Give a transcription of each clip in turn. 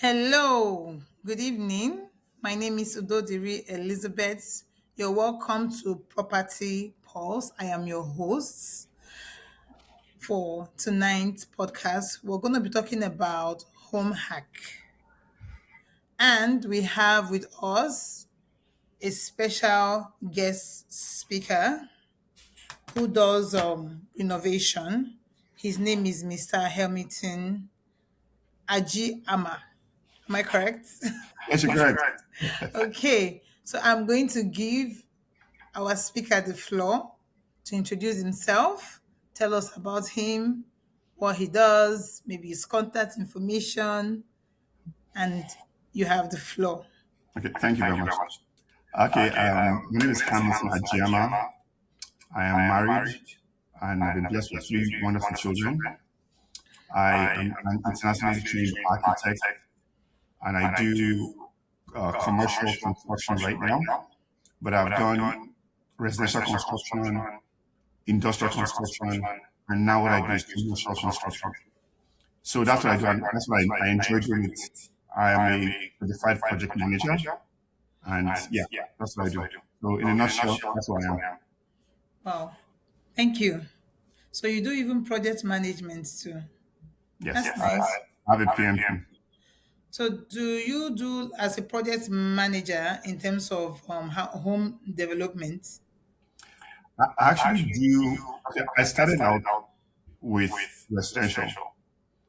Hello, good evening. My name is Udodiri Elizabeth. You're welcome to Property Pulse. I am your host for tonight's podcast. We're going to be talking about home hack. And we have with us a special guest speaker who does renovation. His name is Mr. Hamilton Aji Ama. Am I correct? Yes, you're correct. Okay, so I'm going to give our speaker the floor to introduce himself, tell us about him, what he does, maybe his contact information, and you have the floor. Okay, thank you very much. Okay, my name is Hamilton Ajiyama. I am married and I've been blessed with three wonderful children. I am an internationally trained architect and I do commercial construction right now, but I've done residential construction, industrial construction, and now what I do is commercial construction. So that's what I do, and that's what I enjoy doing it. I am a certified project manager, and yeah, that's what I do. So in a nutshell, that's what I am. Wow, thank you. So you do even project management too. Yes, That's nice. I have a PMP. So do you do as a project manager in terms of home development? I actually do. Okay, I started out with residential,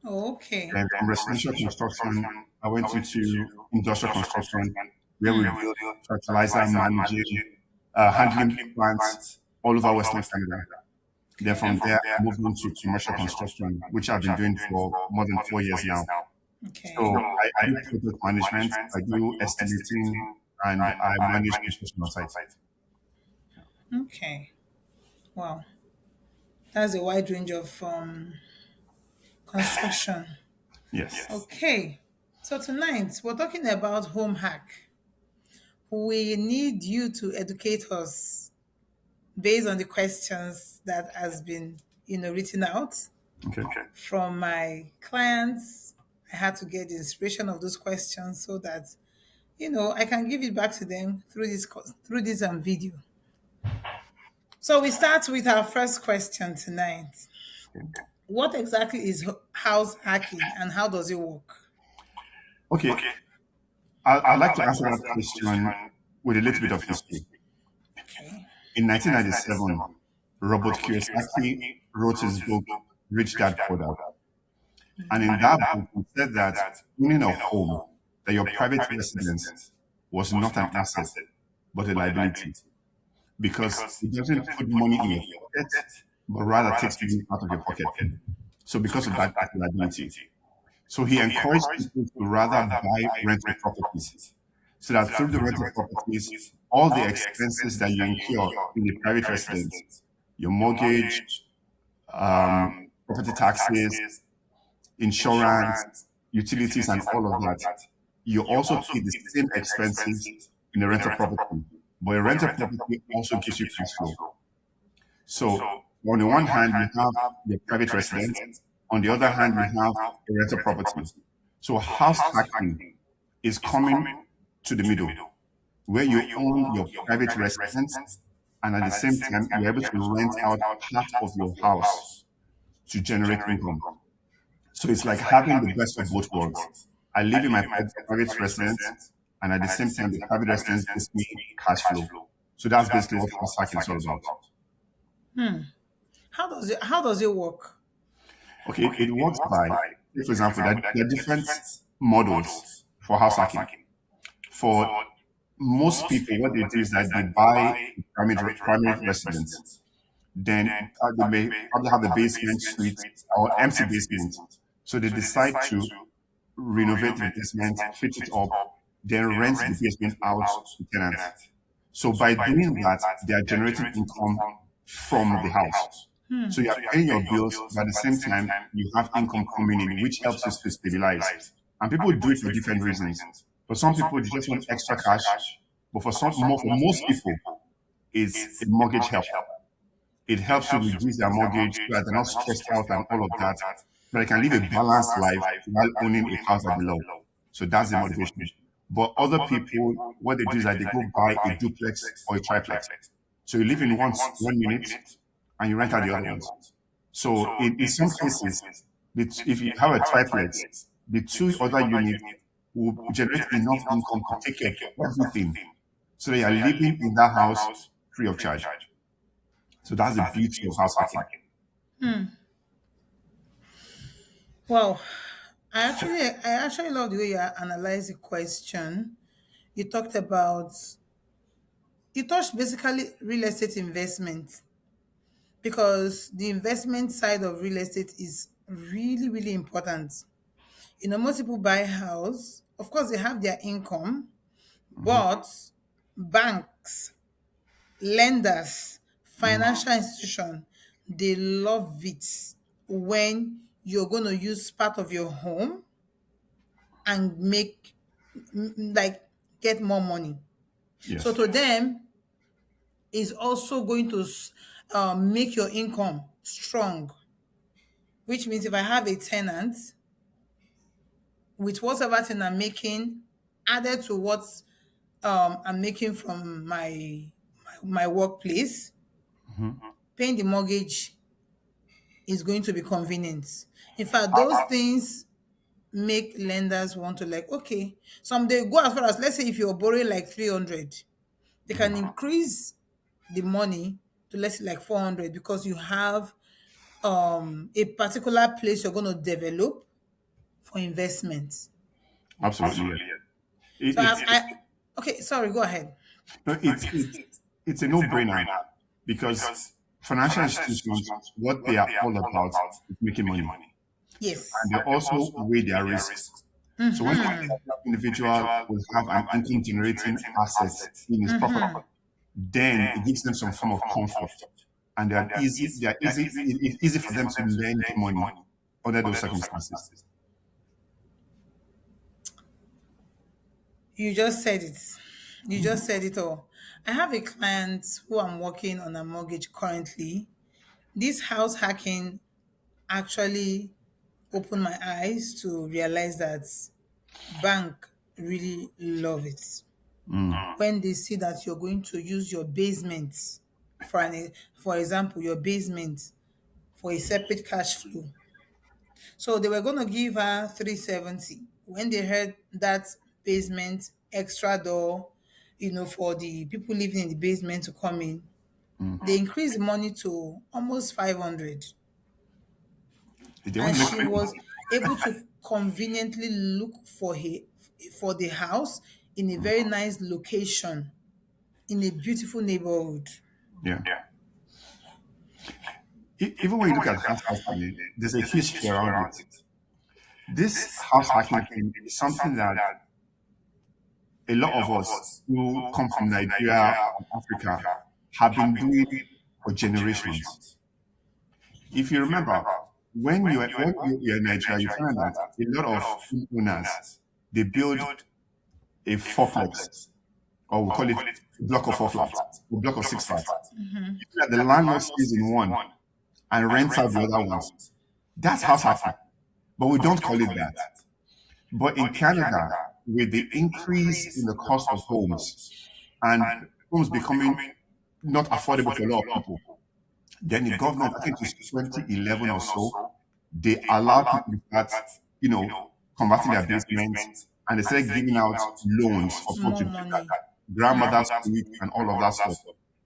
Oh, okay. and from residential construction, I went into industrial construction, where we build fertilizer managing, handling plants all over Western Canada. Then from there, I moved into commercial construction, which I've been doing for more than 4 years now. Okay. So I do project management, I do estimating, and I manage construction on site. Okay. Wow. That's a wide range of construction. Yes. Okay. So tonight we're talking about home hack. We need you to educate us based on the questions that has been, written out Okay. from my clients. I had to get the inspiration of those questions so that, I can give it back to them through this video. So we start with our first question tonight. What exactly is house hacking and how does it work? Okay. I'd like to answer that question with a little bit of history. Okay. In 1997, Robert Kiyosaki wrote his book, Rich Dad Poor Dad. And in that book, he said that owning a home, that your private residence was not an asset, but a liability. Because it doesn't put money in your pocket, but rather takes money out of your pocket. So because of that, that's a liability. So he encouraged people to rather buy rental properties. So that through the rental properties, all the expenses that you incur in the private residence, your mortgage, property taxes, insurance, utilities, and all of that, you also pay the same expenses in the rental property. But a rental property also gives you cash flow. So on the one hand, you have the private residence. On the other hand, you have a rental property. So house hacking is coming to the middle, where you own your private residence, and at the same time, you're able to rent out part of your house to generate income. So it's like having the best of both worlds. I live in my private residence, and at the same time, the private residence gives me cash flow. So that's basically what house hacking is all about. How does it work? Okay, it works by, for example, there are different models for house hacking. For most people, what they do is that they buy primary residence. Then they may probably have a basement suite or empty basement. So they decide to renovate the basement, fit it up, then rent the basement out to tenants. So by doing that, they are generating income from the house. So you are paying your bills, but at the same time, you have income coming in, which helps you to stabilize. And people do it for different reasons. For some people, they just want extra cash, but for most people, it's a mortgage help. It helps to reduce their mortgage so that they're not stressed out and all of that, so they can live a balanced life while owning a house that they love. So that's the motivation. But other people, what they do is that they go buy a duplex or a triplex. So you live in one unit and you rent out the other ones. So in some cases, if you have a triplex, the two other units will generate enough income to take care of everything. So they are living in that house free of charge. So that's the beauty of house hacking. Wow. I actually love the way you analyze the question. You talked about you touched basically real estate investment because the investment side of real estate is really, really important. Most people buy a house. Of course, they have their income, Mhm. but banks, lenders, financial institution, they love it when you're going to use part of your home and make like get more money. So Yes, to them, is also going to make your income strong. Which means if I have a tenant with whatever thing I'm making added to what I'm making from my workplace, paying the mortgage is going to be convenient. In fact, those things make lenders want to like, okay, some they go as far as let's say if you're borrowing like 300, they can increase the money to let's say like 400 because you have a particular place you're going to develop for investment. absolutely. Yes. So It's okay, sorry, go ahead. no, it's a no-brainer because financial institutions, what they are all about is making money, and Yes. they also weigh their risks. So when an individual will have an income-generating asset in his property, then it gives them some form of comfort, and it's easy for them to lend money under those circumstances. You just said it. You just said it all. I have a client who I'm working on a mortgage currently. This house hacking actually opened my eyes to realize that bank really love it. When they see that you're going to use your basement for example, your basement for a separate cash flow. So they were going to give her 370. When they heard that basement extra door, for the people living in the basement to come in, they increased the money to almost 500. They And want to she make money. was able to conveniently look for the house in a very nice location in a beautiful neighborhood. Yeah. Even when you look at house hacking, there's a history around it. This house hacking thing is something that a lot of us who come from Nigeria and Africa have been doing for generations. If you remember, when you're in Nigeria, you find that a lot of owners they build a fourplex, or we call it a block of 4 flats, a block of 6 flats. That the landlord stays in one and rents out the other ones. That's house hacking, but we don't call it that. But in Canada, with the increase in the cost of homes and homes becoming not affordable for a lot of people, then the government, I think it's 2011 or so, they allowed people to start, converting their basements, and they started giving out loans for people More to do that. money. Grandmother's suite and all of that stuff.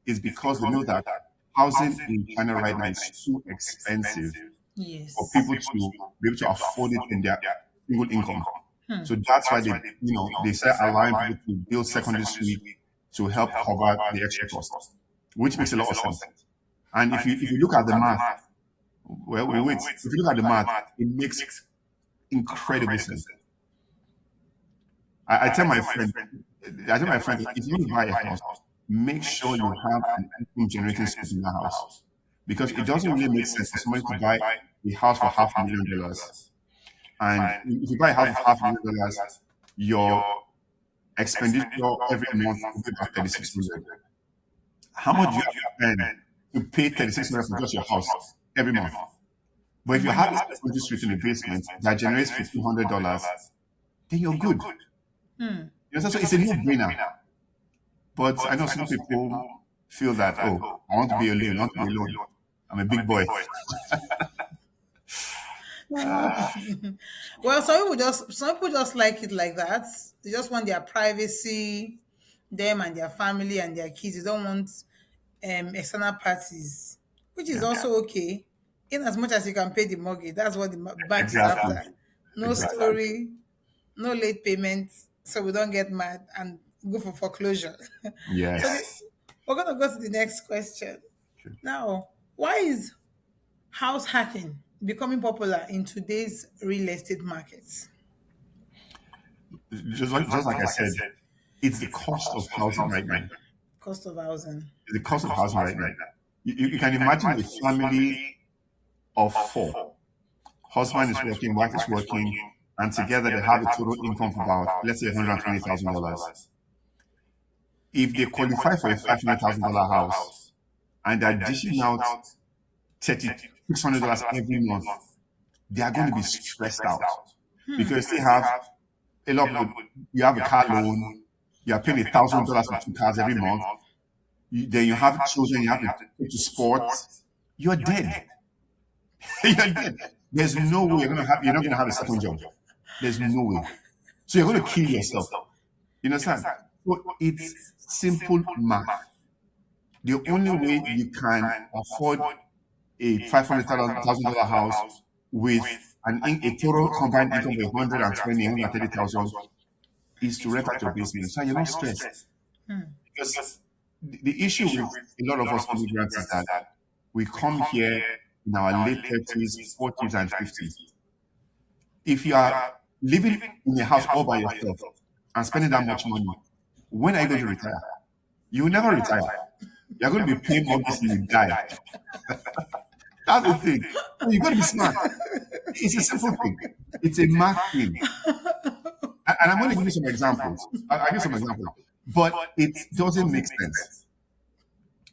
Is because they know that housing in China right now is too expensive for Yes. people to be able to afford it in their single income. So that's why they start allowing people to build secondary suite to help cover the extra cost, which makes a lot of sense. And if you look at the math, well, wait. If you look at the math, it makes incredible sense. I tell my friend, if you want to buy a house, make sure you have an income generating space in the house, because it doesn't really make sense for somebody to buy a house for $500,000, and if you buy a house for $500,000, your expenditure every month will be about 3,600. How much do you have to spend to pay 3,600 for just your house every month? But if you have a secondary suite in the basement that generates $1,500, then you're good. So it's a no-brainer. But I know some people feel that, oh, I want to be alone, I want to be alone. I'm a big boy. Well, some people just like it like that. They just want their privacy, them and their family and their kids. They don't want external parties, which is Yeah, also okay. In as much as you can pay the mortgage, that's what the bank is exactly. after. No Exactly. story, no late payment, so we don't get mad and go for foreclosure. So Yes. we're gonna go to the next question Sure. now. Why is house hacking becoming popular in today's real estate markets? Just like I said, it's the cost of housing right now. Cost of housing. It's the cost of housing right now. You can imagine a family of four. Husband is working, wife is working, and together they have a total income of about, let's say, $120,000. If they qualify for a $500,000 house and they're dishing out $600 every month, they are going to be stressed out because they have a lot of, you have a car loan, you are paying $1,000 for 2 cars every month, then you have children, you have to take to sports, you're dead. You're dead. There's no way you're not going to have a second job. There's no way. So you're going to kill yourself. You understand? So it's simple math. The only way you can afford a $500,000 house with a total combined income of 120, 130,000 is to rent out your basement. So you're not stressed. Because the issue with a lot of us immigrants is that we come here in our late 30s, 40s, and 50s. If you are living in a house all by yourself and spending that much money, when are you going to retire? You will never retire. You're going to be paying mortgage till you die. That's the thing. So you got to be smart. It's a simple thing. It's a math thing. And I'm going to give you some examples. I'll give some examples. But it doesn't make sense.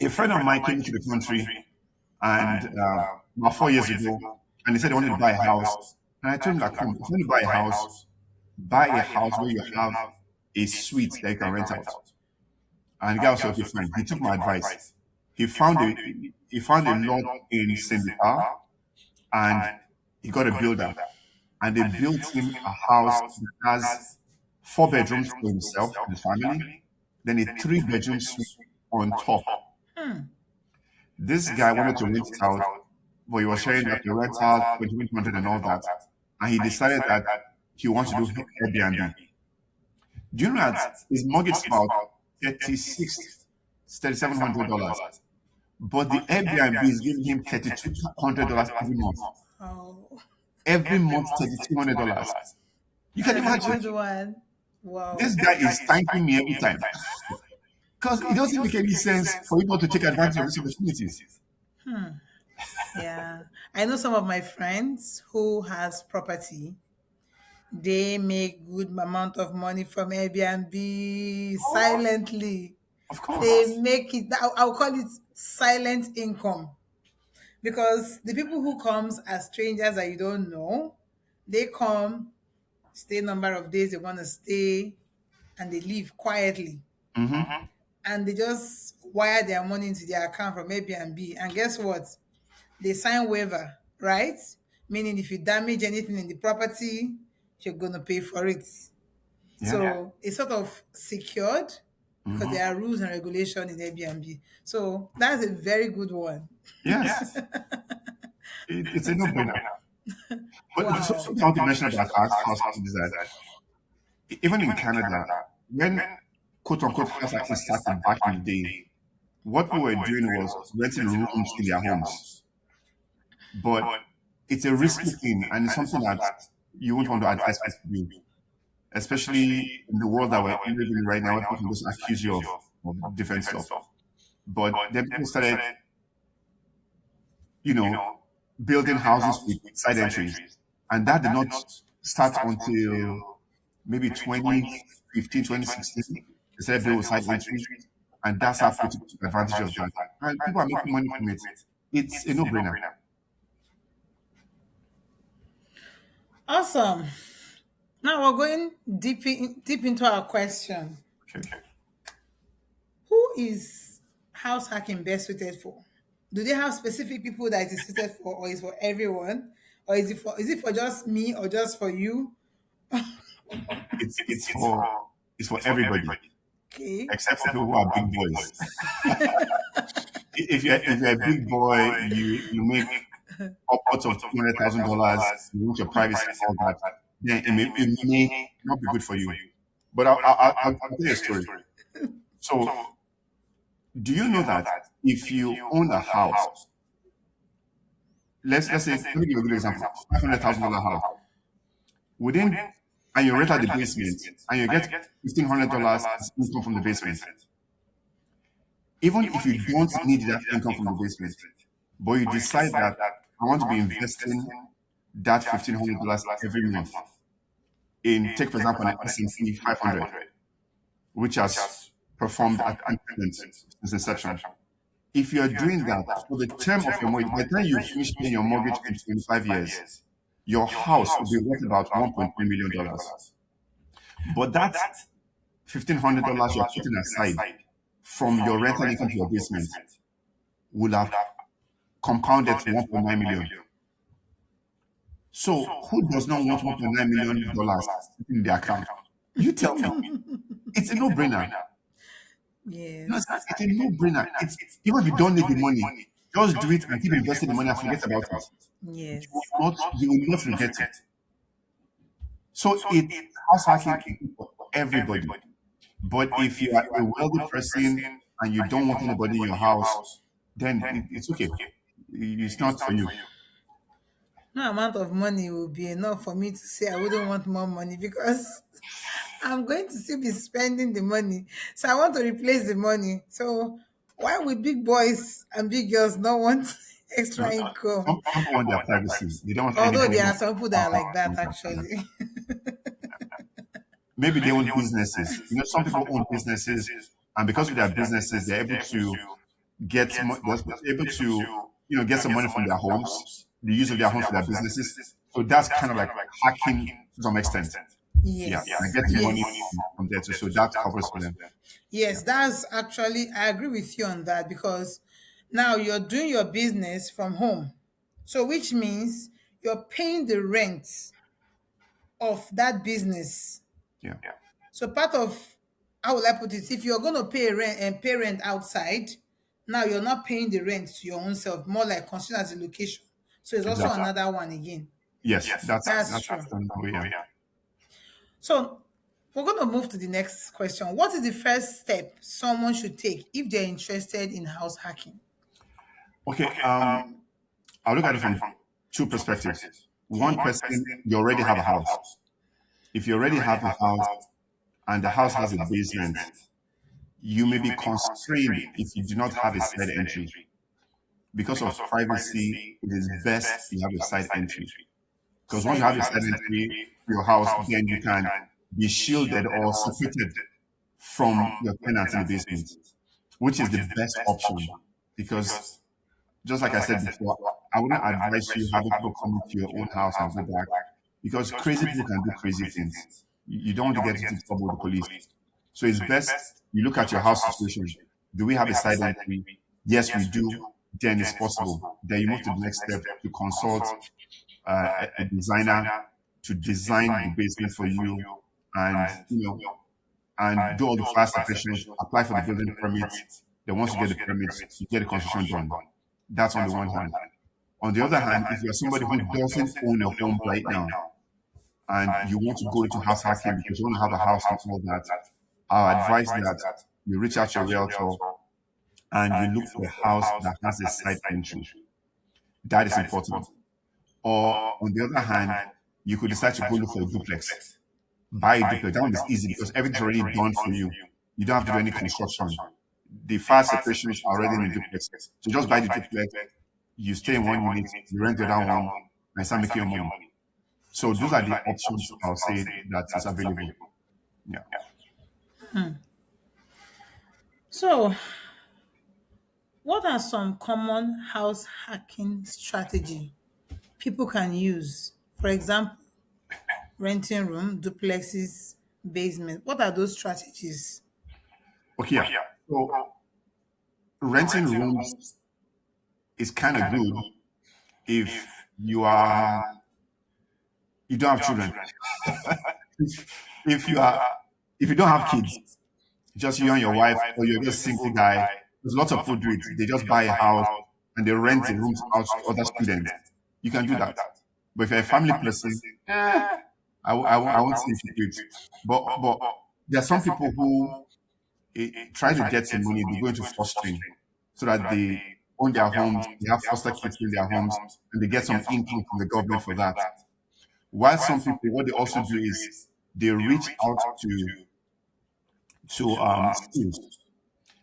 A friend of mine came to the country and about 4 years ago, and he said he wanted to buy a house. And I told him, like, come, if you want to buy a house where you have a suite that you can rent out. And the guy was okay, fine. He took my advice. He found a lot in Sindipar, and he got a builder. And they built him a house that has 4 bedrooms for himself and his family, then a 3-bedroom suite on top. This guy wanted to rent it out, but he was sharing that the rent out, 2,100 and all that. And he decided that he wants to do Airbnb. Do you know that his mortgage is about $3,700? But the Airbnb is giving him $3,200 every month. Oh, Every month, $3,200. You can imagine. good one. Wow. This guy is thanking me every time. Because it doesn't make any sense for people to take advantage of these opportunities. Yeah. I know some of my friends who has property. They make good amount of money from Airbnb silently. Of course. They make it, I'll call it silent income. Because the people who comes as strangers that you don't know, they come, stay number of days they want to stay, and they leave quietly. And they just wire their money into their account from Airbnb. And guess what? They sign waiver, right? Meaning if you damage anything in the property, you're going to pay for it. So it's sort of secured because there are rules and regulations in Airbnb. So that's a very good one. Yes. It's a no-brainer. But something I want to mention about house hacking is that even in Canada, when quote-unquote house hacking started back in the day, what we were doing was renting rooms in their homes. But it's a risky thing, and it's something that you won't want to advise people to do, especially in the world that we're living in right now, where people just accuse you of different stuff. But then people started, building houses with side entries. And that did not start until maybe 2015, 2016. They started building with side entries. And that's how people took advantage of that. And people are making money from it. It's a no-brainer. Awesome. Now we're going deep into our question. Okay. Who is house hacking best suited for? Do they have specific people that it is suited for, or is for everyone, or is it for just me or just for you? It's for everybody Okay. except for people who are big boys. If you're a big boy, you make upwards of $200,000. You want your privacy and all that. Then it may not be good for you. But I'll tell you a story. So, do you know that if you own a house, let's say, let me give you a good example, $500,000 house, within, and you rent out the basement, and you get $1,500 as income from the basement. Even if you don't need that income from the basement, but you decide that I want to be investing that $1,500 every month in, take for example, an S&P 500, which has performed at 100% since inception. If you're doing that for the term of your mortgage, by the time you finish paying your mortgage in 25 years, your house will be worth about $1.3 million. But that $1,500 you're putting aside from your rental income to your basement will have compounded to $1.9 million. So who does not want $1.9 million in their account? You tell me. It's a no-brainer. No, Yes. it's a no-brainer. Even if you don't need the money, just do it and keep investing the money and forget about it. Yes. You will not regret it. So it's house hacking for everybody. But if you are a wealthy person and you don't want anybody in your house, then it's okay. It's not for you. No amount of money will be enough for me to say I wouldn't want more money, because I'm going to still be spending the money. So I want to replace the money. So why would big boys and big girls not want No, extra income? some people want their privacy. They don't want Although anybody there are knowing. some people that are like that actually. Maybe they own businesses. Some people own businesses, and because of their businesses, they're able to they're able to get some money from their homes, the use of their homes for their businesses. So that's kind of like hacking to some extent. Yeah, Yes. and getting money from there too. So that covers for them. Yes, that's actually, I agree with you on that, because now you're doing your business from home. So, which means you're paying the rent of that business. Yeah, So, part of, how will I put it? If you're going to pay rent outside, now you're not paying the rent to your own self, more like consider as a location. So, it's also exactly. another one again. Yes, That's that's true. the way. Yeah. So, we're going to move to the next question. What is the first step someone should take if they're interested in house hacking? Okay. I'll look at it from two perspectives. One Okay. person, you already have a house. If you already have a house and the house has a basement, you may be constrained if you do not have a side entry. Because of privacy, it is best you have a side entry. Because once you have a side entry to your house, then you can be shielded or separated from your tenants in the basement, which is the best option. Because just like I said before, I wouldn't advise you having people come into your own house and go back, because crazy people can do crazy things. You don't want to get into trouble with the police. So it's best you look at your house situation. Do we have a side entry? Yes, we do. Then it's possible. Then you move to the next step to consult a designer to design the basement for you, and and do all the fire separations, apply for the building permit. Then once you get the permits, you get the construction done. That's on the one hand. On the other hand, if you're somebody who doesn't own a home right now and you want to go into house hacking because you want to have a house and all that, I advise that you reach out to your realtor and you look for a house that has a side entry. That is important. Or on the other hand, you could decide to go look for a duplex. Buy a duplex. That one is easy because everything's already done for you. You don't have to do any construction. The fire separations are already in the duplex. So just buy the duplex, you stay in one unit, you rent the other one, and start making your money. So those are the options I'll say that is available. Yeah. So, what are some common house hacking strategy people can use? For example, renting room, duplexes, basement. What are those strategies? Okay, yeah. So renting rooms is kind of good if you don't have children. If you are if you don't have kids, just you and your wife, or you're just a single guy, there's lots of people do it. They just buy a house and they rent the rooms out to other students. You can do that. But if you're a family person, I won't say if you do it. But there are some people who try to get some money, they go into fostering so that they own their homes, they have foster kids in their homes, and they get some income from the government for that. While some people, what they also do is they reach out to schools.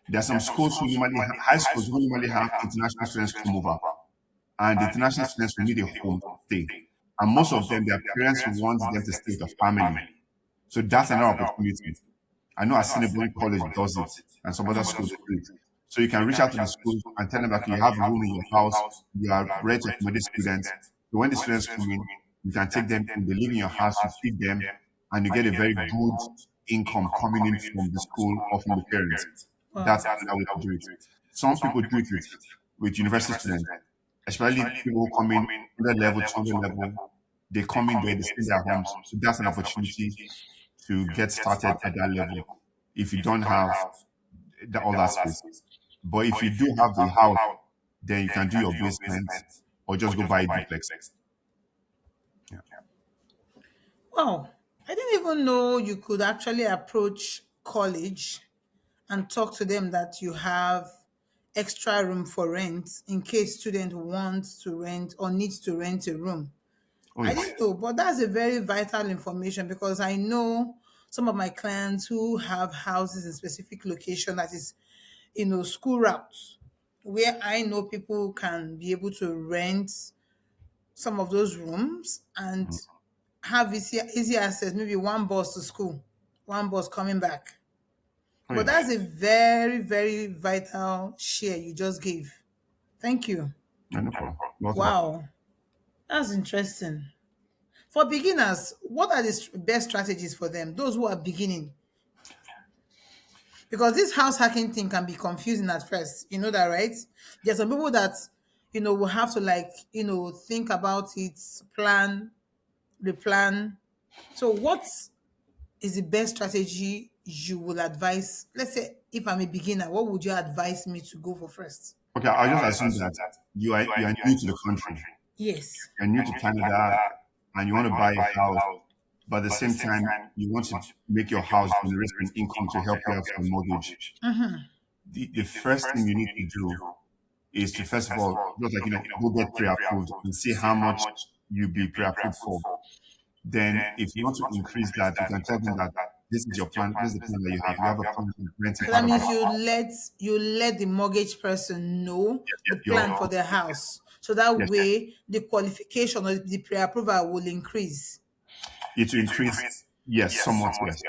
There are some schools who normally high schools who normally have international students come over, and the international students will need a home to stay. And most of them, their parents want them to stay with a family. So that's another opportunity. I know Assiniboine College does it, and some other schools do it. So you can reach out to the school and tell them that you have a room in your house, you are ready to accommodate students. So when the students come in, you can take them and they live in your house, you feed them, and you get a very good income coming in from the school or from the parents. Wow. That's another way to do it. Some people do it with university students, especially people who come in 100 level, 200 level. They come in there, they stay in their homes. So that's an opportunity to get started at that level if you don't have all that space. But if you do have the house, then you can do your basement or just go buy a duplex. Yeah. Wow. I didn't even know you could actually approach college and talk to them that you have extra room for rent in case student wants to rent or needs to rent a room. Oh, I yes. didn't know, but that's a very vital information because I know some of my clients who have houses in specific location that is, school routes, where I know people can be able to rent some of those rooms and have easy access, maybe one bus to school, one bus coming back. Oh, But yes. that's a very, very vital share you just gave. Thank you. No, no problem. You're welcome. Wow, that's interesting. For beginners, what are the best strategies for them? Those who are beginning, because this house hacking thing can be confusing at first. You know that, right? There's some people that will have to think about it, plan, replan. So, what is the best strategy you will advise? Let's say if I'm a beginner, what would you advise me to go for first? Okay, I'll just assume that you are new to the country. Yes. You're new to Canada and you want to buy a house, but at the same time, you want to make your house generate an income to help you out for a mortgage. The first thing you need to do is to first of all, just like go get pre-approved and see how much you be pre-approved for. Then, if you want to increase that, you can tell them that this is your plan. This is the plan that you have. You have a plan to rent So out that of means it. you let the mortgage person know the plan Your for their house. So that yes, way the qualification or the pre-approval will increase. it will increase. Yes, somewhat. Yes.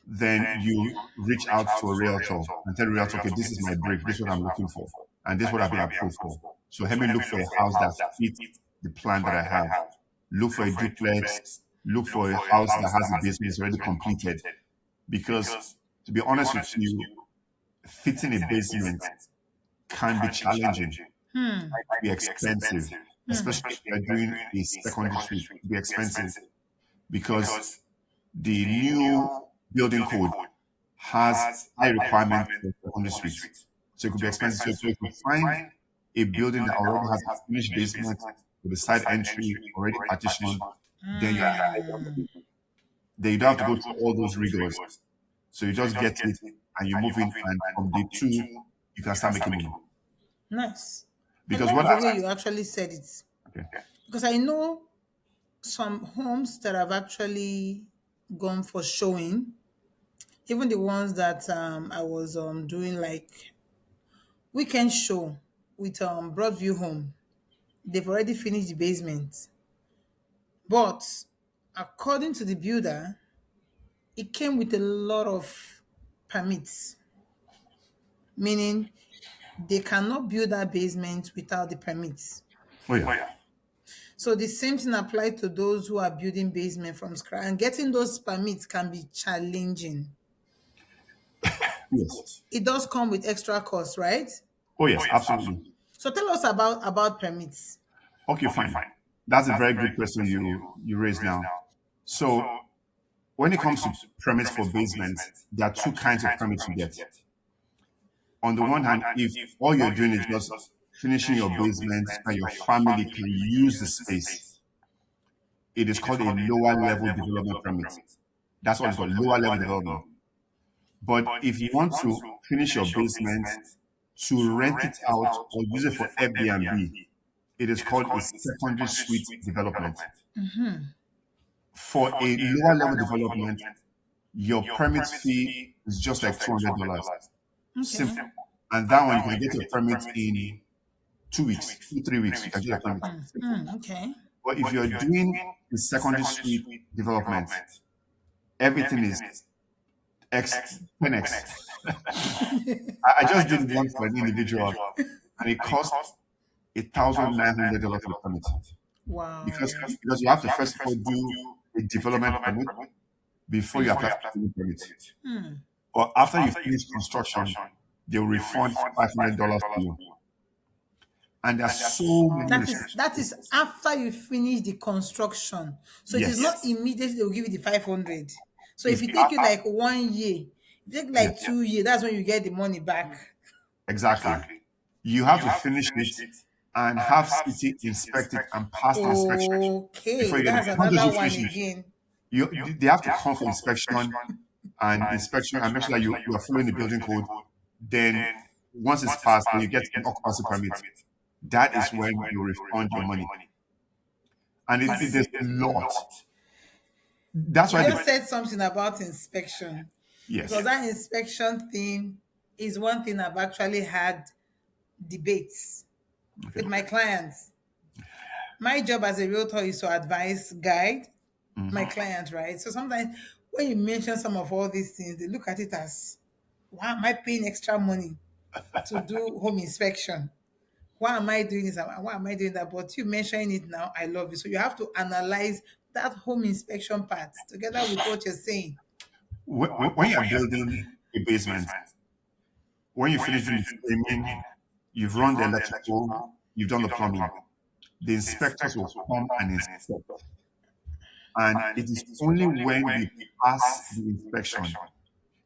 Then you reach out to a realtor and tell the realtor, okay, this is my brief. This is what I'm looking for, and this is what I've been approved for. So help me look for a house that fits the plan that I have. Look for a duplex. Look for a house that has a basement already completed. Because to be honest with you, fitting a basement can be challenging, be expensive, especially if you're doing a secondary suite, be expensive because the new building code has high requirements for secondary suites. So it could be expensive. So if you find a building that already has a finished basement with a side entry already partitioned, then you are then you don't have to go through all those rigors. So you just get it and you move in, and from day two, you can start making money. Nice. I Because love what the I way you actually said it. okay. Because I know some homes that have actually gone for showing, even the ones that I was doing like weekend show with Broadview Home. They've already finished the basement. But according to the builder, it came with a lot of permits, meaning they cannot build that basement without the permits. Oh yeah. So the same thing applies to those who are building basement from scratch. And getting those permits can be challenging. Yes. It does come with extra costs, right? Oh, yes, absolutely. So tell us about permits. Okay, fine. That's a very good question you raised now. So when it comes to permits for basements, there are two kinds of permits you get. On the one hand, if all you're doing is just finishing your basement so that your family can use the space, it is called a lower level development permit. That's what it's called, lower level development. But if you want to finish your basement to rent it out or use it for Airbnb, it is called a secondary suite development. For a lower level development, your permit fee is just like $200. Simple. And that one, you can get your permit in 2 weeks, 2, 3 weeks. You can get your permit. Okay. But if you're doing the secondary suite development, everything is X, 10X. I just did one for an individual, and it cost $1,900 for the permit. Wow. Because you have to first of all do a development permit before you apply for the permit. Or after you finish construction, they'll refund $500 to you. And there's so many restrictions. That is after you finish the construction. So it is not immediately they will give you the 500. So if it take you like 1 year, if it take like 2 years, that's when you get the money back. Exactly. You have to finish it and have city inspect it and pass the inspection. Okay, that's another one again. They have to come for inspection and make sure that you are following the building code. Then once it's passed, then you get an occupancy permit. That is when you refund your money. And there's a lot. That's why you just said something about inspection. Yes. Because that inspection thing is one thing I've actually had debates with my clients. My job as a realtor is to advise, guide my clients, right? So sometimes when you mention some of all these things, they look at it as, why am I paying extra money to do home inspection? Why am I doing this? Why am I doing that? But you mentioning it now, I love it. So you have to analyze that home inspection part together with what you're saying. When you're building a basement, when you finish doing the framing, you've run the electrical, you've done the plumbing, the inspectors will come and inspect. And it is only when you pass the inspection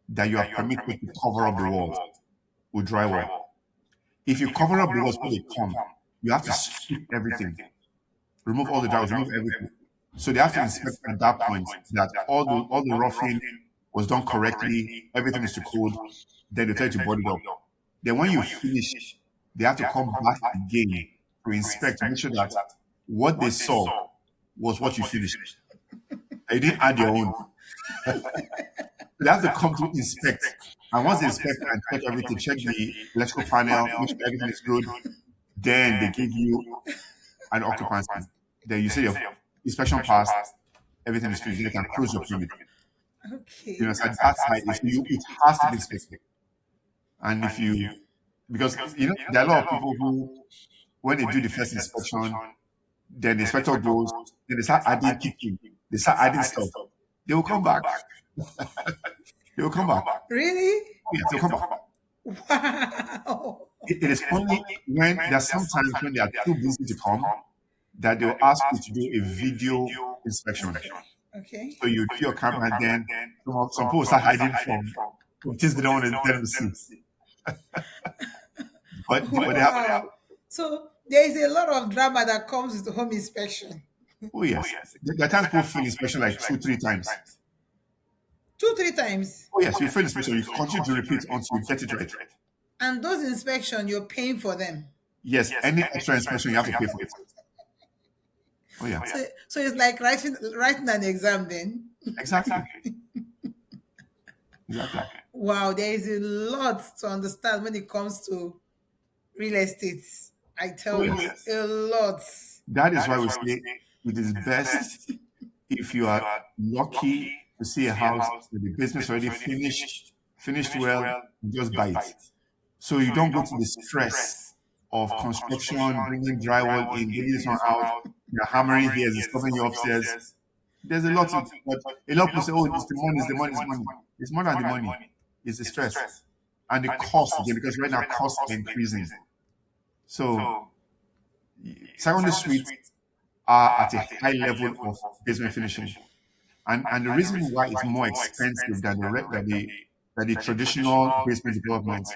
that you are permitted to cover up the walls with drywall. If you cover up the walls when they come, you have to strip everything, remove all the drywall, remove everything. So they have to inspect at that point that all the roughing was done correctly, everything is to code, then they tell you to board it up. Then when you finish, they have to come back again to inspect, to make sure that what they saw was what you finished. You didn't add your own. They have to come to inspect. And once they inspect and check everything, check the electrical panel, make sure everything is good, then they give you an occupancy. Then you say your inspection passed, everything is finished, you can close your permit. Okay. You know, so that's how it has to be inspected. And because there are a lot of people who, when they do the first inspection, then the inspector goes, then they start adding kicking, they start adding stuff. They will come back. They will come back. Really? Yes, they'll come back. Wow. It is only when there's sometimes when they are too busy to come that they'll ask you to do a video inspection. Okay. So you do your camera and then some people start hiding from things they don't want to let them see. but they have. So there is a lot of drama that comes with home inspection. Oh yes. There are times people fail inspection like 2-3 times. 2-3 times? Oh yes, you fail inspection, you continue to repeat until you get it right. And those inspections, you're paying for them? Yes, any extra inspection, you have to pay for it. Oh yeah. So it's like writing an exam then? Exactly. Exactly. Wow, there is a lot to understand when it comes to real estate. I tell you, a lot. That is why we say it is best if you are lucky to see a house with the business already finished well, just buy it. So you don't go to the stress of construction, bringing drywall in, getting this one out, you're hammering here, it's stopping you upstairs. There's a lot to, but a lot of people say, oh, it's the money, it's the money, it's money. It's more than the money, it's the stress and the cost again, because right now costs are increasing. So secondary suites are at a high level of basement finishing. And the reason why it's more expensive than the traditional basement development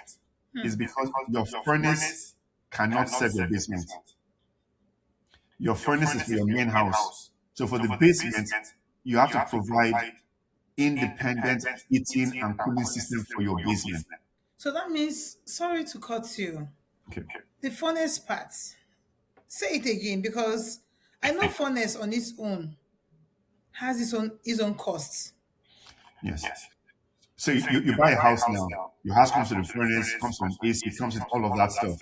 is because your furnace cannot serve your basement. Your furnace is for your main house. So for the basement, you have to provide independent heating and cooling system for your basement. So that means, sorry to cut you, Okay. the furnace part. Say it again, because I know furnace on its own has its own costs. Yes. So you buy a house now. Your house comes with a furnace, comes with an AC, comes with all of that stuff.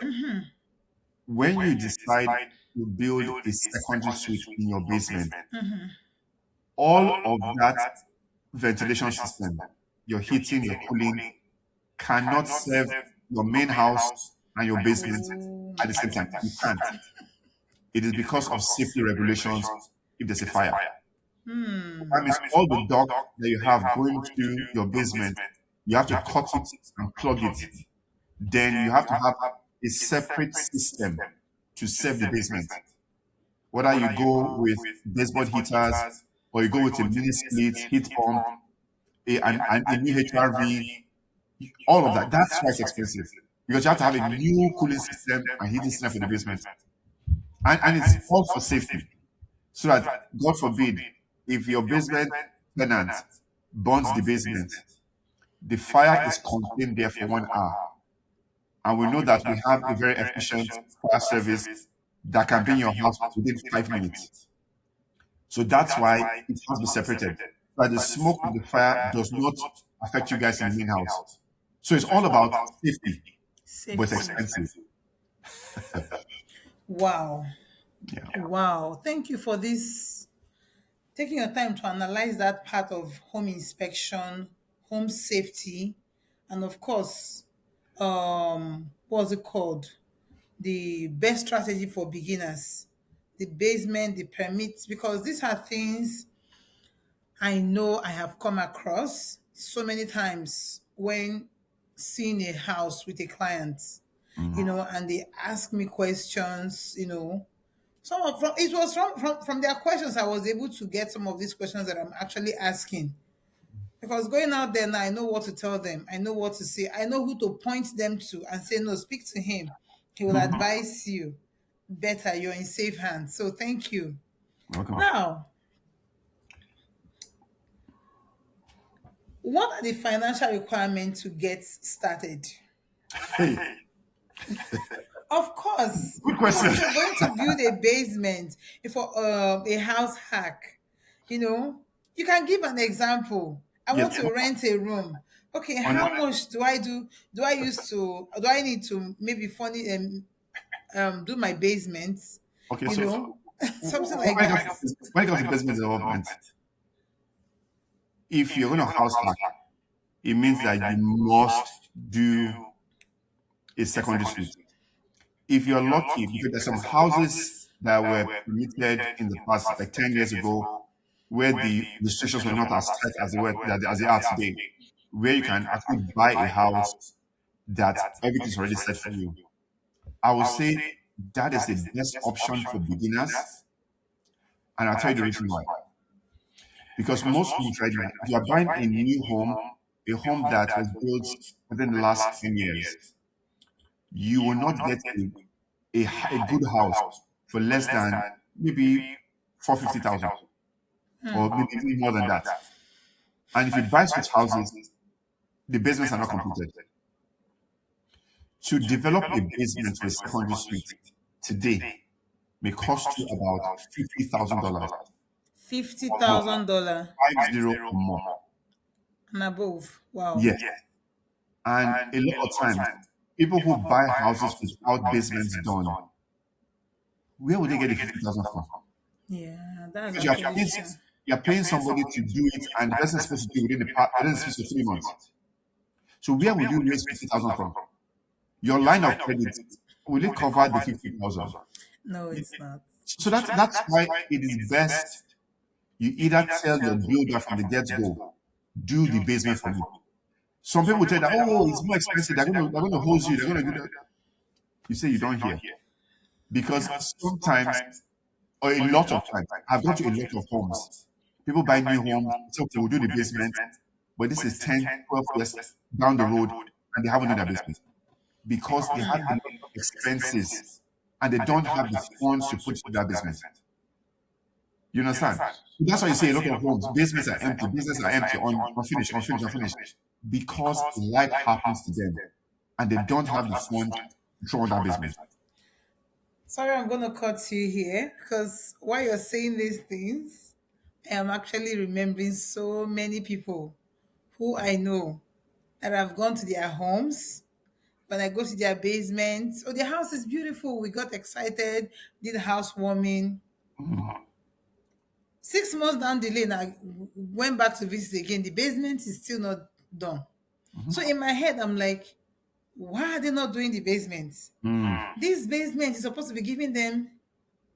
When you decide to build a secondary suite in your basement, all of that ventilation system, your heating, your cooling, cannot serve your main house and your basement at the same time. You can't. It is because of safety regulations if there's a fire. That means all the duct that you have going to your basement, you have to cut it and plug it. Then you have to have a separate system to serve the basement. Whether you go with baseboard heaters or you go with a mini split, heat pump, a new HRV, all of that. That's why it's expensive. Because you have to have a new cooling system and heating system for the basement. And it's all for safety. So that, God forbid, if your basement tenant burns the basement, the fire is contained there for 1 hour. And we know that we have a very efficient fire service that can be in your house within 5 minutes. So that's why it has to be separated. So that the smoke of the fire does not affect you guys in the main house. So it's all about safety, but it's expensive. Wow. Yeah. Wow. Thank you for this, taking your time to analyze that part of home inspection, home safety, and of course, what's it called? The best strategy for beginners, the basement, the permits, because these are things I know I have come across so many times when seeing a house with a client, and they ask me questions, Some of from it was from their questions I was able to get some of these questions that I'm actually asking. Because going out there now, I know what to tell them. I know what to say. I know who to point them to and say, no, speak to him. He will advise you better. You're in safe hands. So thank you. Welcome. Now, what are the financial requirements to get started? Hey, Of course, good question. if you're going to build a basement for a house hack, you can give an example. I want Yes. to rent a room. Okay, how much do I do? Do I need to maybe funny do my basement? Okay, You so know, something like when it that. comes when it comes to business development, if you're going to house hack, it means that you must do a secondary suite. If you're lucky, because there's some houses that were permitted in the past, like 10 years ago, where the restrictions were not as tight as they are today, where you can actually buy a house that everything's already set for you. I would say that is the best option for beginners, and I'll tell you the reason why. Because most homes right now, if you are buying a new home, a home that was built within the last 10 years, you will not get a good house for less than maybe 450,000 or maybe even more than that. And if you buy such houses, the basements are not completed. To develop a basement for a secondary suite today may cost you about $50,000. $50,000 $50 or more. and above. Wow. Yes. And a lot of times, people who buy houses without basements done, where would they get the 50,000 from? Yeah, that's Because actually true. you're paying somebody to do it, and the person is supposed to do it within the space of 3 months. So where would you raise 50,000 from? Your line of credit will it cover the 50,000? No, it's not. So that's why it is best you either tell your builder from the get-go, do the basement for me. Some people tell you that, oh, it's more expensive, they're gonna hose you, they're gonna do that. You say you don't hear. Because sometimes, or a lot of times, I've gone to a lot of homes. People buy new homes, so we'll do the basement, but this is 10, 12 years down the road, and they haven't done their basement because they have a lot of expenses and they don't have the funds to put into that basement. You understand? That's why you see a lot of homes, basements are empty, businesses are empty, unfinished, unfinished, unfinished, because life happens to them and they don't have the funds to throw on that basement. Sorry, I'm going to cut you here because while you're saying these things, I am actually remembering so many people who I know that have gone to their homes. When I go to their basements, oh, their house is beautiful. We got excited, did housewarming. 6 months down the lane, I went back to visit again. The basement is still not done. So in my head, I'm like, why are they not doing the basement? This basement is supposed to be giving them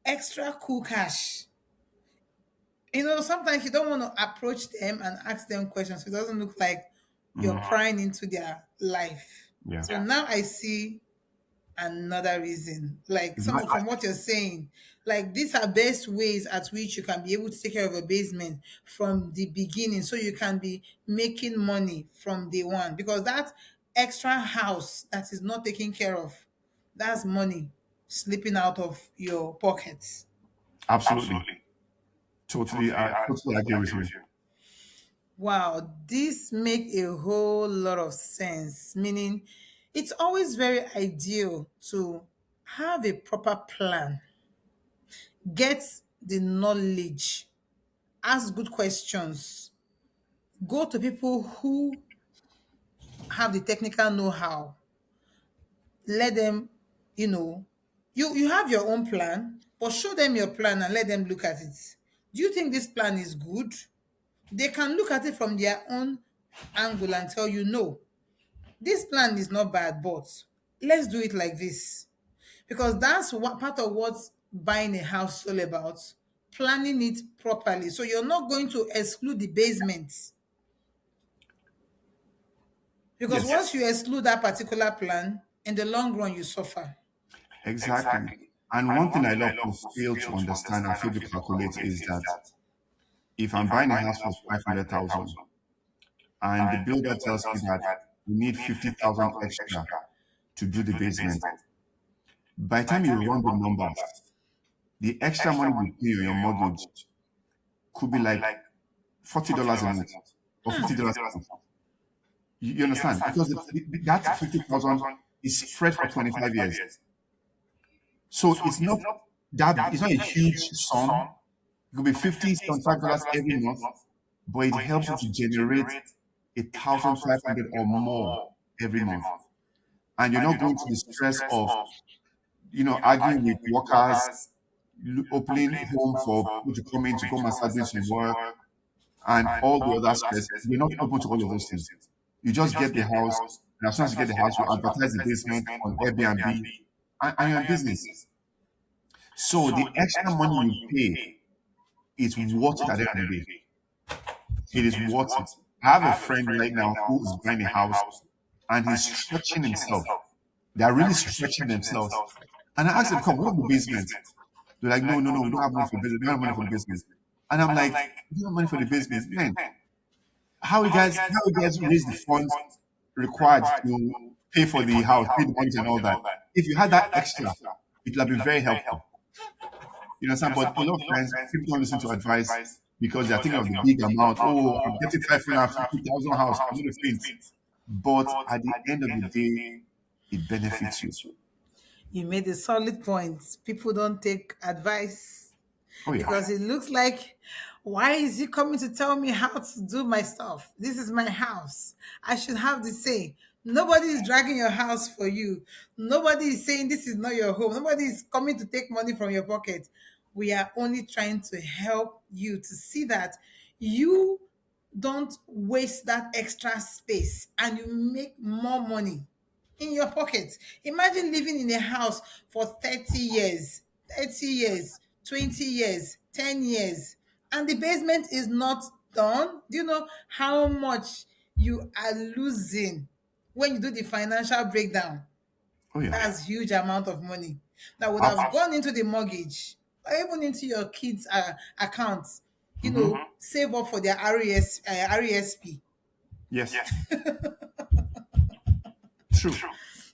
extra cool cash. Sometimes you don't want to approach them and ask them questions. It doesn't look like you're prying into their life. Yeah. So now I see another reason. Like from what you're saying, like these are best ways at which you can be able to take care of a basement from the beginning so you can be making money from day one. Because that extra house that is not taken care of, that's money slipping out of your pockets. Absolutely. I totally agree with you. Wow, this make a whole lot of sense. Meaning, it's always very ideal to have a proper plan, get the knowledge, ask good questions, go to people who have the technical know-how. Let them, you have your own plan, but show them your plan and let them look at it. Do you think this plan is good? They can look at it from their own angle and tell you, no, this plan is not bad, but let's do it like this. Because that's what part of what buying a house is all about. Planning it properly. So you're not going to exclude the basement. Because Yes, once you exclude that particular plan, in the long run, you suffer. exactly. And one thing I love to fail to understand and fail to calculate is that if I'm buying a house for 500,000 and the builder tells me that we need 50,000 extra to do the basement, by the time you run the numbers, the extra money you pay on your mortgage could be like $40 a month or $50 a month. You understand? Because that 50,000 is spread for 25 years. So it's not it's not a huge sum. It could be $50, $75 every month, but it helps you to generate 1,500 or more every month. And you're not going to the stress of, arguing with workers, opening home for people to come in to come and start doing some work, and all the other stress. You're not open to all of those things. You just get the house, and as soon as you get the house, you advertise the basement on Airbnb, and you're in business. So the extra money you pay is worth it at the end of the day. It is worth it. I have a friend right now who is buying a house and he's stretching himself. They are really stretching themselves. And I asked them, come, what about the basement? They're like, no, no, no, we don't have money for business. We don't have money for the business. And I'm like, you don't have money for the business? Man, how you guys raise the funds required to pay for the house, pay the mortgage and all that? If you had that extra, it would have been very helpful. You understand? But a lot of times, people don't listen to advice because they're thinking of the big amount. Oh, I'm getting 550,000 house. I'm going to faint. But at the end of the day, it benefits you. You made a solid point. People don't take advice Oh, yeah. because it looks like, why is he coming to tell me how to do my stuff? This is my house. I should have the say. Nobody is dragging your house for you. Nobody is saying this is not your home. Nobody is coming to take money from your pocket. We are only trying to help you to see that you don't waste that extra space and you make more money. in your pocket. Imagine living in a house for 30 years, 20 years, 10 years, and the basement is not done. Do you know how much you are losing when you do the financial breakdown? Oh yeah. That's huge amount of money that would have Absolutely. gone into the mortgage or even into your kids' accounts. Mm-hmm. Save up for their RESP. Yes. True.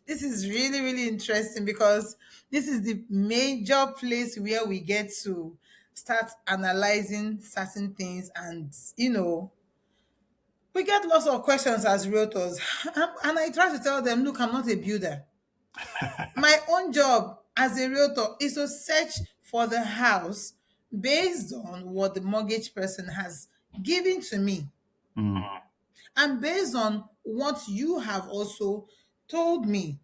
This is really, really interesting because this is the major place where we get to start analyzing certain things, and we get lots of questions as realtors. And I try to tell them, look, I'm not a builder. My own job as a realtor is to search for the house based on what the mortgage person has given to me Mm. and based on what you have also told me.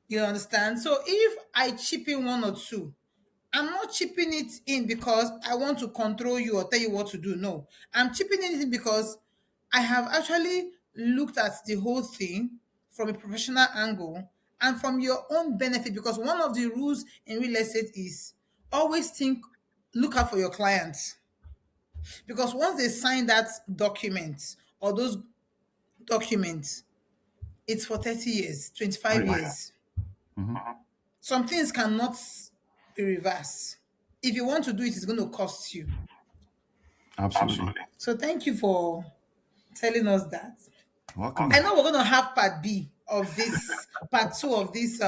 You understand? So if I chip in one or two, I'm not chipping it in because I want to control you or tell you what to do. No, I'm chipping it in because I have actually looked at the whole thing from a professional angle and from your own benefit. Because one of the rules in real estate is always look out for your clients. Because once they sign that document or those documents, it's for 30 years, Oh 25 yeah. years. Mm-hmm. Some things cannot be reversed. If you want to do it, it's going to cost you. Absolutely. So thank you for telling us that. Welcome. I know we're going to have part B of this, part two of this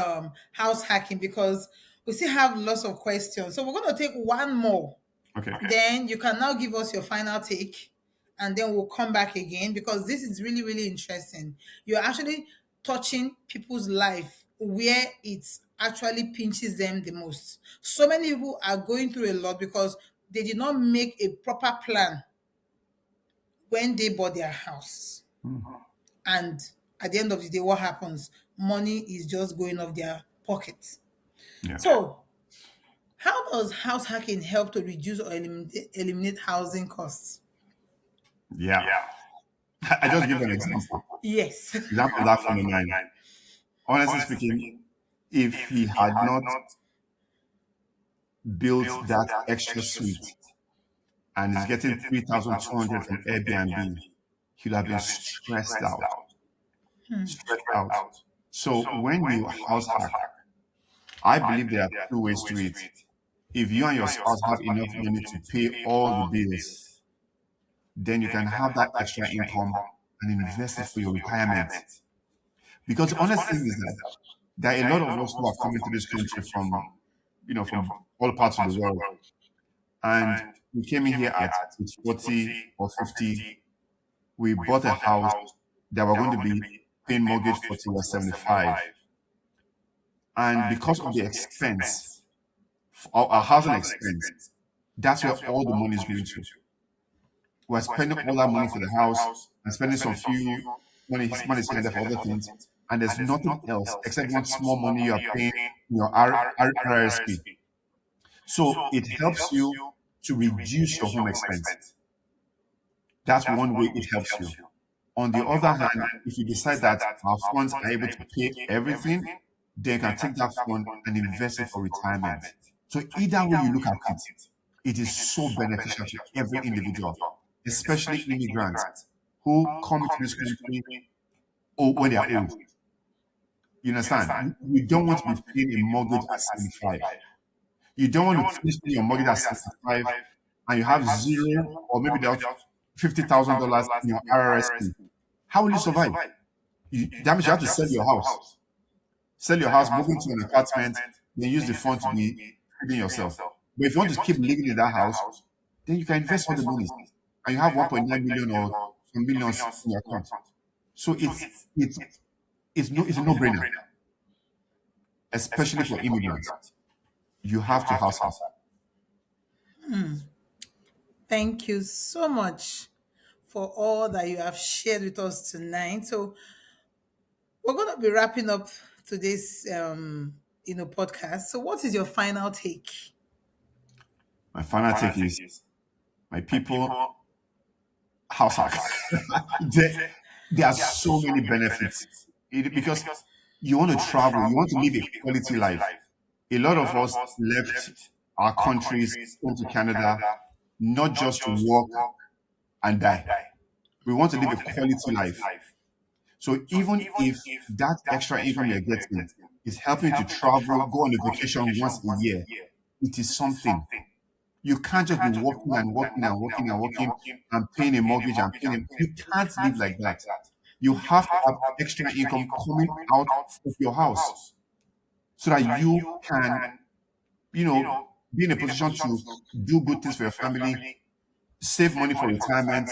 house hacking because we still have lots of questions. So we're going to take one more. Okay. Then you can now give us your final take, and then we'll come back again because this is really, really interesting. You're actually touching people's life where it actually pinches them the most. So many people are going through a lot because they did not make a proper plan when they bought their house. Mm. And at the end of the day, what happens? Money is just going off their pockets. Yeah. So, how does house hacking help to reduce or eliminate housing costs? Yeah. I just give an example. Yes. Example that from the mind. Honestly speaking, if he had not built that extra suite and is getting 3,200 from Airbnb, he'd have been stressed out. Stressed out. So when you house hack, I believe there are two ways to it. If you and your spouse have enough money to pay all the bills, then you can have that extra income and invest it for your retirement. Because the honest thing is that there are a lot of us who are coming to this country from all parts of the world. And we came in here at 40 or 50. We bought a house that we're going to be paying mortgage for till we're 75. And because of the expense, our housing expense, that's where all the money is going to. We're spending all that money for the house and spending some few money spent for other things. And there's nothing else except one small money you are paying in your RRSP. So it helps you to reduce your home expense. That's one way it helps you. On the other hand, if you decide that our funds are able to pay everything, then you can take that fund and invest it for retirement. So either way you look at it, it is so beneficial to every individual, especially immigrants who come into this country when they are old. You understand? You don't want to be paying a mortgage at 75. You don't want to finish paying your mortgage at 75 and you have zero or maybe there's $50,000 in your RRSP. How will you survive? That means you have to sell your house. Sell your house, move into an apartment, then use the fund to be feeding yourself. But if you want to keep living in that house, then you can invest all the money. And you have 1.9 million or some millions in your account. So it's a no-brainer, especially for immigrants. You have to house house. Thank you so much for all that you have shared with us tonight. So we're going to be wrapping up today's podcast. So what is your final take? My final take is my people house hack. There are so many benefits because You want to travel, you want to live a quality life. A lot of us left our countries, came to Canada, not just to work and die. We want to live a quality life. So even if that extra income you're getting is helping you to travel, go on a vacation once a year, it is something. You can't just be working and working and working and working and paying a mortgage and paying. You can't live like that. You have to have extra income coming out of your house so that you can, be in a position to do good things for your family, save money for retirement,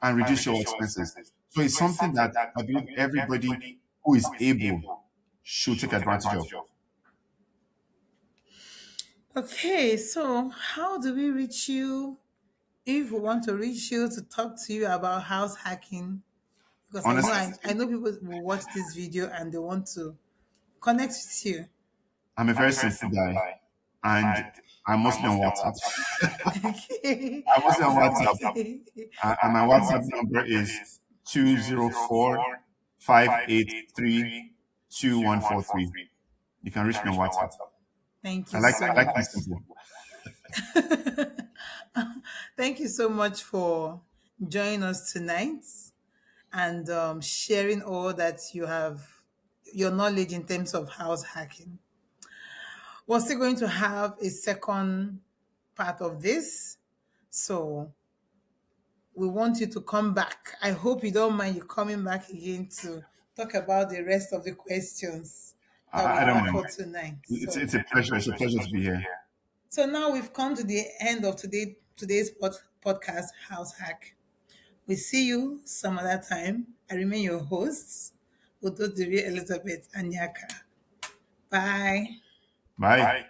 and reduce your expenses. So it's something that I believe everybody who is able should take advantage of. Okay, so how do we reach you if we want to reach you to talk to you about house hacking? Because I know Honestly, I know people will watch this video and they want to connect with you. I'm a very simple guy, and I'm mostly on WhatsApp. Okay. I'm mostly on WhatsApp, Okay. and my WhatsApp number is 204 583 2143. You can reach me on WhatsApp. Thank I you like so I like much. things simple. Thank you so much for joining us tonight and sharing all that you have, your knowledge in terms of house hacking. We're still going to have a second part of this. So we want you to come back. I hope you don't mind you coming back again to talk about the rest of the questions that we I don't have mind. for tonight. It's a pleasure. It's a pleasure to be here. So now we've come to the end of today's podcast house hack. We see you some other time. I remain your hosts, udodiri Elizabeth Anyiaka. Bye. Bye.